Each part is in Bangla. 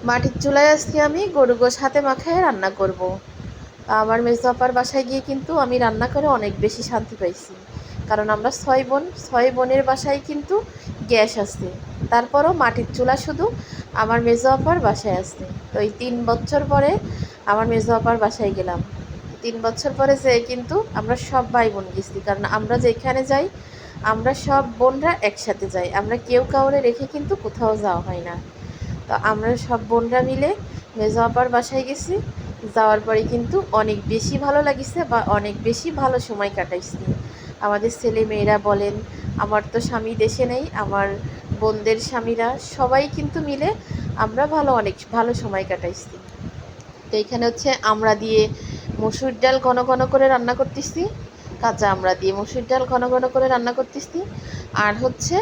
মাটির চুলায় আজকে আমি গরু গোশ হাতে মাখায় রান্না করব। আমার মেজো আপার বাসায় গিয়ে কিন্তু আমি রান্না করে অনেক বেশি শান্তি পাইছি। কারণ আমরা 6 বোন, 6 বোনের বাসায় কিন্তু গ্যাস আছে। তারপরও মাটির চুলা শুধু আমার মেজো আপার বাসায় আছে। তো এই 3 বছর পরে আমার মেজো আপার বাসায় গেলাম। 3 বছর পরে যেয়ে কিন্তু আমরা সব ভাই বোন গেছি। কারণ আমরা যেখানে যাই আমরা সব বোনরা একসাথে যাই। আমরা কেউ কাউরে রেখে কিন্তু কোথাও যাওয়া হয় না। তো আমরা সব বোনরা মিলে মেজো আপার বাসায় গেছি। যাওয়ার পরে কিন্তু অনেক বেশি ভালো লাগিছে বা অনেক বেশি ভালো সময় কাটাইছি। আমাদের ছেলে মেয়েরা বলেন, আমার তো স্বামী দেশে নেই, আমার বোনদের স্বামীরা সবাই কিন্তু মিলে আমরা অনেক ভালো সময় কাটাইছি। তো এখানে হচ্ছে আমড়া দিয়ে মসুর ডাল ঘন ঘন করে রান্না করতেছি, কাঁচা আমড়া দিয়ে মসুর ডাল ঘন ঘন করে রান্না করতেছি। আর হচ্ছে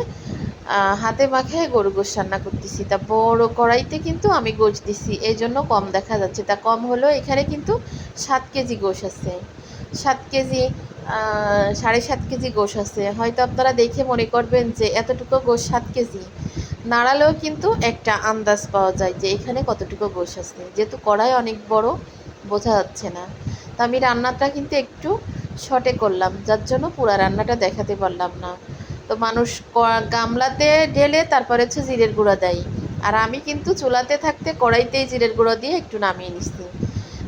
হাতে মাখায় গরু গোশ রান্না করতেছি। তা বড় কড়াইতে কিন্তু আমি গোশ দিছি, এই জন্য কম দেখা যাচ্ছে। তা কম হলেও এখানে কিন্তু 7 কেজি গোশ আছে। 7 কেজি 7.5 কেজি গোশ আছে। হয়তো আপনারা দেখে মনে করবেন যে এতটুকু গোশ 7 কেজি, নাড়ালেও কিন্তু একটা আন্দাজ পাওয়া যায় যে এখানে কতটুকু গোশ আছে। যেহেতু কড়াই অনেক বড়, বোঝা যাচ্ছে না। তো আমি রান্নাটা কিন্তু একটু শর্টে করলাম, যার জন্য পুরো রান্নাটা দেখাতে পারলাম না। তো মানুষ গামলাতে ঢেলে তারপরে হচ্ছে জিরের গুঁড়া দেয়, আর আমি কিন্তু চুলাতে থাকতে কড়াইতেই জিরের গুঁড়ো দিয়ে একটু নামিয়ে নিচ্ছি।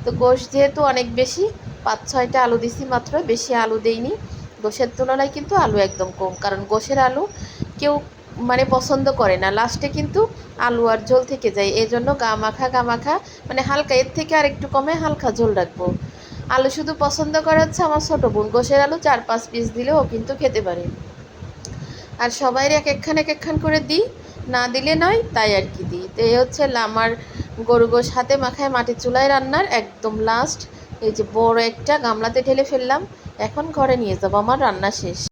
তো গোশ যেহেতু অনেক বেশি, 5-6টা আলু দিছি মাত্র, বেশি আলু দেইনি। গোশের তুলনায় কিন্তু আলু একদম কম, কারণ গোশের আলু কেউ মানে পছন্দ করে না, লাস্টে কিন্তু আলু আর ঝোল থেকে যায়। এই জন্য গা মাখা মানে হালকা, এর থেকে আর একটু কমে হালকা ঝোল রাখবো। আলু শুধু পছন্দ করে হচ্ছে আমার ছোটো বোন। গোশের আলু 4-5 পিস দিলেও ও কিন্তু খেতে পারে। আর সবাইয়ের এক একখান করে দিই, না দিলে নয়, তাই আর কি দিই। তো এই হচ্ছে আমার গরু গোশ হাতে মাখায় মাটির চুলায় রান্নার একদম লাস্ট। এই যে বড় একটা গামলাতে ঢেলে ফেললাম, এখন ঘরে নিয়ে যাবো, আমার রান্না শেষ।